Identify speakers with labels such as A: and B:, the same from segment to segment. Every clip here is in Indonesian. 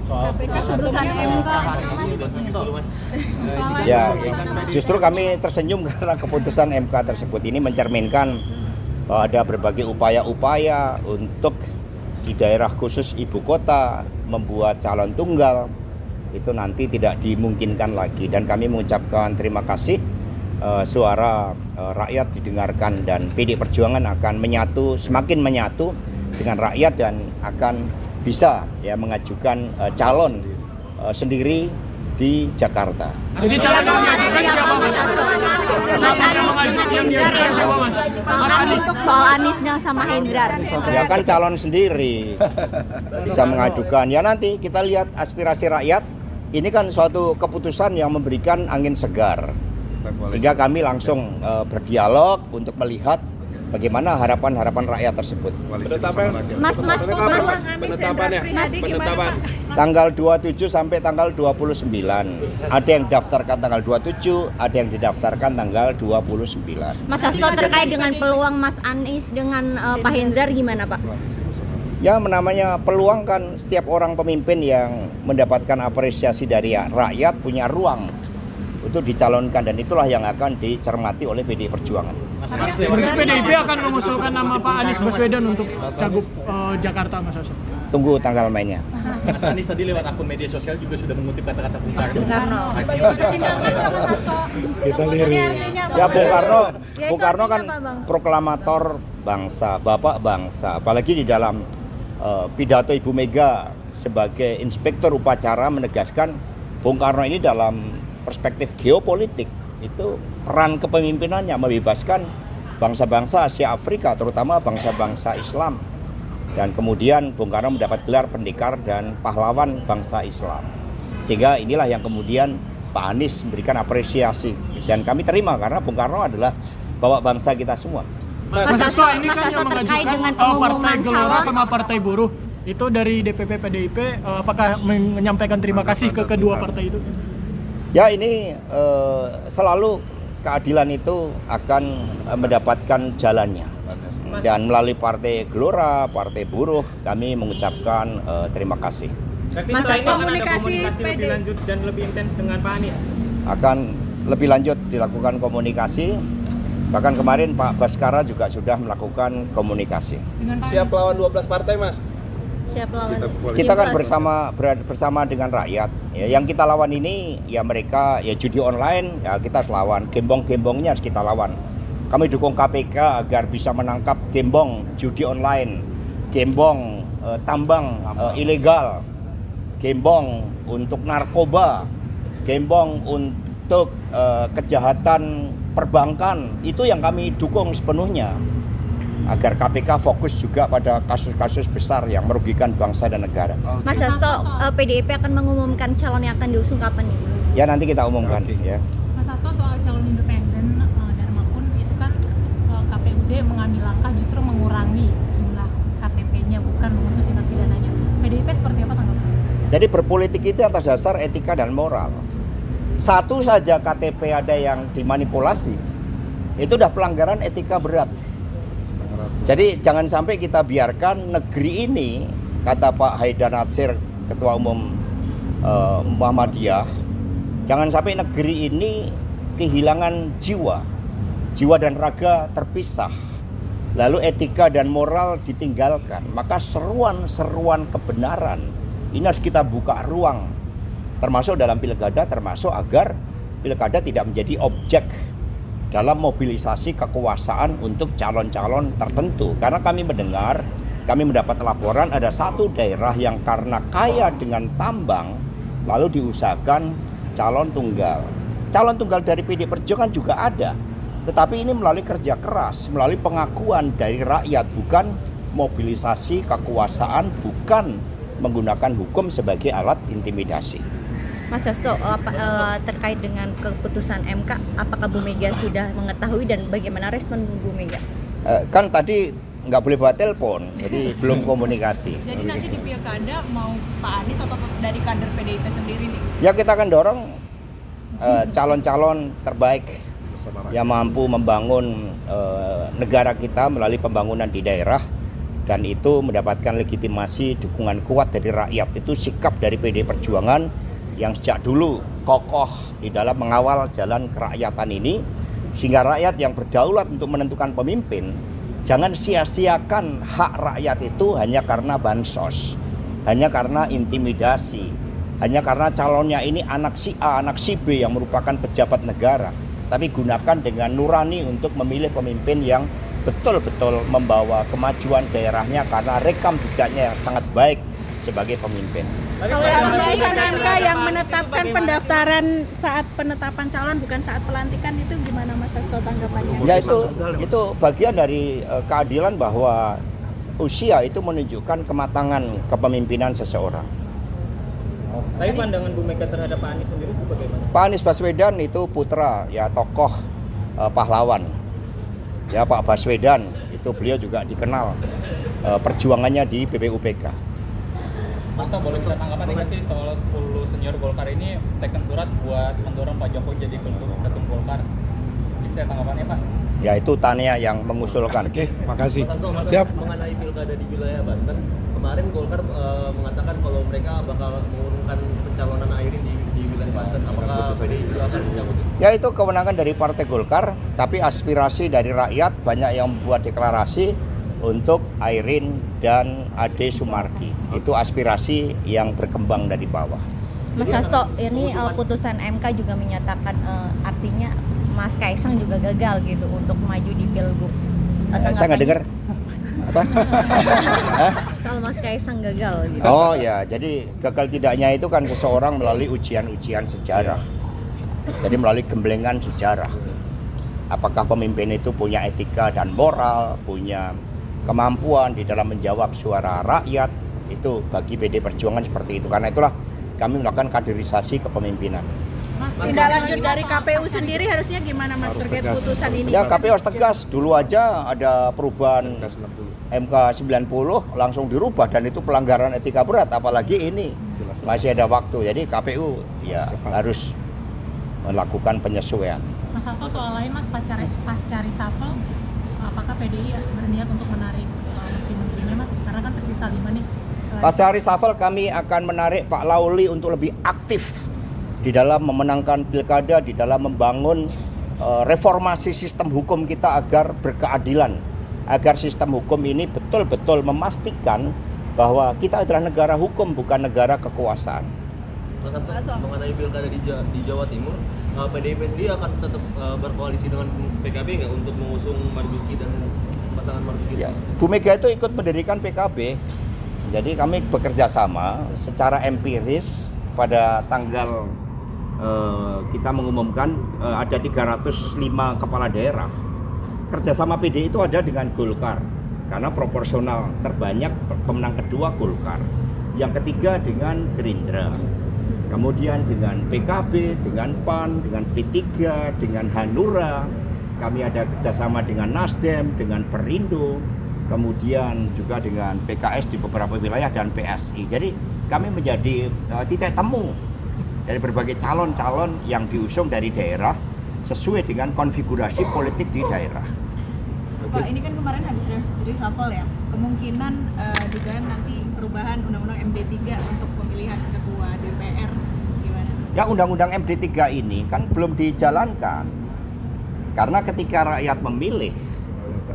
A: keputusan MK.
B: Ya, justru kami tersenyum karena keputusan MK tersebut ini mencerminkan bahwa ada berbagai upaya-upaya untuk di daerah khusus ibu kota membuat calon tunggal itu nanti tidak dimungkinkan lagi, dan kami mengucapkan terima kasih suara rakyat didengarkan dan PD Perjuangan akan semakin menyatu dengan rakyat dan akan bisa ya mengajukan calon sendiri di Jakarta.
C: Jadi calon yang mengajukan siapa Mas?
A: Untuk soal Aniesnya sama Hendrar.
B: Ya kan calon sendiri bisa mengajukan. Ya nanti kita lihat aspirasi rakyat. Ini kan suatu keputusan yang memberikan angin segar. Sehingga kami langsung berdialog untuk melihat bagaimana harapan-harapan rakyat tersebut.
C: Penetapan
B: Tanggal 27 sampai tanggal 29. Ada yang daftarkan tanggal 27, ada yang didaftarkan tanggal 29.
A: Mas Hasto, terkait dengan peluang Mas Anies dengan Pak Hendrar gimana Pak?
B: Ya namanya peluang kan setiap orang pemimpin yang mendapatkan apresiasi dari rakyat punya ruang untuk dicalonkan, dan itulah yang akan dicermati oleh PDI Perjuangan.
C: PDIP akan mengusulkan nama Pak Anies Baswedan untuk cagup Jakarta, Mas Hasto.
B: Tunggu tanggal mainnya.
D: Mas Anies tadi lewat akun media sosial juga sudah mengutip kata-kata Bung Karno.
B: Kita lirik. Ya Bung Karno kan proklamator bangsa, bapak bangsa. Apalagi di dalam pidato Ibu Mega sebagai inspektur upacara menegaskan Bung Karno ini dalam perspektif geopolitik itu peran kepemimpinannya membebaskan bangsa-bangsa Asia Afrika, terutama bangsa-bangsa Islam. Dan kemudian Bung Karno mendapat gelar pendekar dan pahlawan bangsa Islam. Sehingga inilah yang kemudian Pak Anies memberikan apresiasi, dan kami terima karena Bung Karno adalah bapak bangsa kita semua.
C: Mas Hasto, ini kan yang mengajukan Partai Gelora sama Partai Buruh itu dari DPP PDIP, apakah menyampaikan terima kasih ke kedua partai itu?
B: Ya ini selalu keadilan itu akan mendapatkan jalannya, dan melalui Partai Gelora, Partai Buruh kami mengucapkan terima kasih.
D: Tapi setelah ini akan ada komunikasi lebih lanjut dan lebih intens dengan Pak Anies?
B: Akan lebih lanjut dilakukan komunikasi, bahkan kemarin Pak Baskara juga sudah melakukan komunikasi.
E: Siap lawan 12 partai Mas?
A: Siap lawan.
B: Kita kan bersama dengan rakyat. Ya, yang kita lawan ini ya mereka ya judi online, ya kita harus lawan. Gembong-gembongnya harus kita lawan. Kami dukung KPK agar bisa menangkap gembong judi online, gembong tambang ilegal, gembong untuk narkoba, gembong untuk kejahatan perbankan. Itu yang kami dukung sepenuhnya, agar KPK fokus juga pada kasus-kasus besar yang merugikan bangsa dan negara.
A: Mas Hasto, PDIP akan mengumumkan calon yang akan diusung kapan nih?
B: Ya nanti kita umumkan. Ya.
F: Mas Hasto, soal calon independen Darmakun itu kan KPUD mengambil langkah justru mengurangi jumlah KTP-nya, bukan mengusut tindak pidananya. PDIP seperti apa tanggapannya?
B: Jadi berpolitik itu atas dasar etika dan moral. Satu saja KTP ada yang dimanipulasi, itu udah pelanggaran etika berat. Jadi jangan sampai kita biarkan negeri ini, kata Pak Haidar Nasir, Ketua Umum Muhammadiyah, jangan sampai negeri ini kehilangan jiwa dan raga terpisah, lalu etika dan moral ditinggalkan. Maka seruan-seruan kebenaran ini harus kita buka ruang, termasuk dalam pilkada, termasuk agar pilkada tidak menjadi objek dalam mobilisasi kekuasaan untuk calon-calon tertentu. Karena kami mendapat laporan ada satu daerah yang karena kaya dengan tambang lalu diusahakan calon tunggal. Calon tunggal dari PD Perjuangan juga ada, tetapi ini melalui kerja keras, melalui pengakuan dari rakyat, bukan mobilisasi kekuasaan, bukan menggunakan hukum sebagai alat intimidasi.
A: Mas Hasto, terkait dengan keputusan MK, apakah Bu Mega sudah mengetahui dan bagaimana respon Bu Mega?
B: Kan tadi nggak boleh bawa telepon, jadi belum komunikasi.
F: Jadi nanti di pilkada mau Pak Anies atau dari kader PDIP sendiri nih?
B: Ya kita akan dorong calon-calon terbaik yang mampu membangun negara kita melalui pembangunan di daerah, dan itu mendapatkan legitimasi dukungan kuat dari rakyat. Itu sikap dari PDI Perjuangan yang sejak dulu kokoh di dalam mengawal jalan kerakyatan ini, sehingga rakyat yang berdaulat untuk menentukan pemimpin jangan sia-siakan hak rakyat itu hanya karena bansos, hanya karena intimidasi, hanya karena calonnya ini anak si A, anak si B yang merupakan pejabat negara. Tapi gunakan dengan nurani untuk memilih pemimpin yang betul-betul membawa kemajuan daerahnya karena rekam jejaknya yang sangat baik sebagai pemimpin.
G: Kalau putusan MK yang menetapkan pendaftaran saat penetapan calon bukan saat pelantikan itu gimana Mas Hasto tanggapannya?
B: Ya itu bagian dari keadilan bahwa usia itu menunjukkan kematangan kepemimpinan seseorang.
D: Tapi pandangan Bu Mega terhadap Pak Anies sendiri itu bagaimana?
B: Pak Anies Baswedan itu putra ya tokoh pahlawan. Ya Pak Baswedan itu beliau juga dikenal perjuangannya di BPUPK.
H: Masa boleh kita tanggapan nggak sih soal 10 senior Golkar ini teken surat buat mendorong Pak Jokowi jadi ketum Golkar? Itu saya tanggapannya Pak.
B: Ya itu Tania yang mengusulkan.
I: Oke, makasih.
J: Siap. Mengenai pilkada di wilayah Banten, kemarin Golkar mengatakan kalau mereka bakal mengurungkan pencalonan Airin di wilayah Banten. Apakah PDI juga akan mencabut itu?
B: Ya itu kewenangan dari Partai Golkar, tapi aspirasi dari rakyat banyak yang membuat deklarasi untuk Airin dan Ade Sumardi. Itu aspirasi yang berkembang dari bawah.
A: Mas Hasto, ini putusan MK juga menyatakan artinya Mas Kaisang juga gagal gitu untuk maju di Pilgub.
B: Saya nggak dengar. Apa?
A: Kalau Mas Kaisang gagal gitu.
B: Oh ya, jadi gagal tidaknya itu kan seseorang melalui ujian-ujian sejarah. Jadi melalui gemblengan sejarah. Apakah pemimpin itu punya etika dan moral, punya kemampuan di dalam menjawab suara rakyat, itu bagi PD Perjuangan seperti itu. Karena itulah kami melakukan kaderisasi kepemimpinan.
G: Mas, tindak lanjut dari KPU sendiri harusnya gimana Mas terkait putusan ini?
B: Ya KPU harus tegas. Dulu aja ada perubahan MK 90 langsung dirubah dan itu pelanggaran etika berat. Apalagi ini masih ada waktu. Jadi KPU ya harus melakukan penyesuaian.
F: Mas Hasto, soal lain Mas, pasca reshuffle, apakah PDI berniat untuk menarik menteri-menterinya Mas? Karena kan tersisa 5 nih.
B: Pasca reshuffle kami akan menarik Pak Lauli untuk lebih aktif di dalam memenangkan pilkada, di dalam membangun reformasi sistem hukum kita agar berkeadilan, agar sistem hukum ini betul-betul memastikan bahwa kita adalah negara hukum, bukan negara kekuasaan.
J: Mas Hasto, mengenai pilkada di Jawa Timur, PDIP sendiri akan tetap berkoalisi dengan PKB nggak untuk mengusung Marzuki dan pasangan Marzuki?
B: Ya, Bu Mega itu ikut mendirikan PKB, jadi kami bekerja sama secara empiris. Pada tanggal kita mengumumkan ada 305 kepala daerah. Kerjasama PDI itu ada dengan Golkar, karena proporsional terbanyak pemenang kedua Golkar. Yang ketiga dengan Gerindra. Kemudian dengan PKB, dengan PAN, dengan P3, dengan Hanura. Kami ada kerjasama dengan Nasdem, dengan Perindo, kemudian juga dengan PKS di beberapa wilayah dan PSI. Jadi kami menjadi titik temu dari berbagai calon-calon yang diusung dari daerah sesuai dengan konfigurasi politik di daerah.
K: Pak, ini kan kemarin habis reshuffle ya, kemungkinan dugaan nanti perubahan Undang-Undang MD3 untuk pemilihan ketua DPR gimana?
B: Ya Undang-Undang MD3 ini kan belum dijalankan. Karena ketika rakyat memilih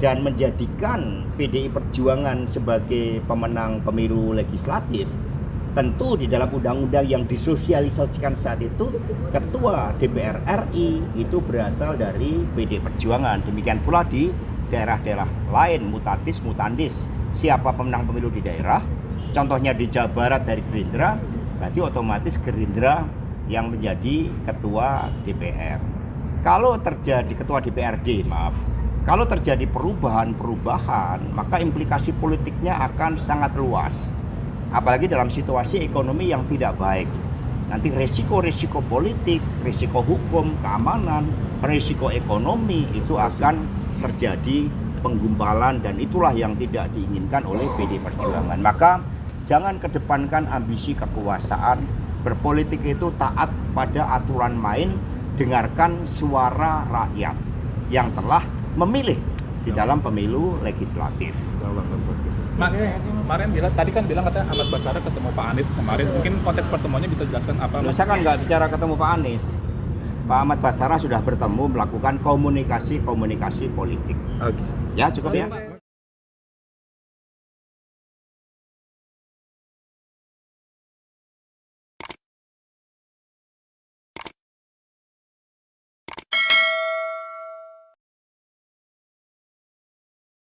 B: dan menjadikan PDI Perjuangan sebagai pemenang pemilu legislatif, tentu di dalam undang-undang yang disosialisasikan saat itu, ketua DPR RI itu berasal dari PDI Perjuangan. Demikian pula di daerah-daerah lain, mutatis mutandis. Siapa pemenang pemilu di daerah, contohnya di Jawa Barat dari Gerindra, berarti otomatis Gerindra yang menjadi ketua DPR. Kalau terjadi ketua DPRD, kalau terjadi perubahan-perubahan, maka implikasi politiknya akan sangat luas. Apalagi dalam situasi ekonomi yang tidak baik. Nanti resiko-resiko politik, resiko hukum, keamanan, resiko ekonomi itu akan terjadi penggumpalan, dan itulah yang tidak diinginkan oleh PD Perjuangan. Maka jangan kedepankan ambisi kekuasaan. Berpolitik itu taat pada aturan main, dengarkan suara rakyat yang telah memilih di dalam pemilu legislatif.
I: Mas, kemarin tadi kan bilang katanya Ahmad Basara ketemu Pak Anies kemarin. Mungkin konteks pertemuannya bisa jelaskan apa?
B: Loh, saya kan nggak bicara ketemu Pak Anies. Pak Ahmad Basara sudah bertemu melakukan komunikasi politik.
L: Oke.
B: Ya cukup ya.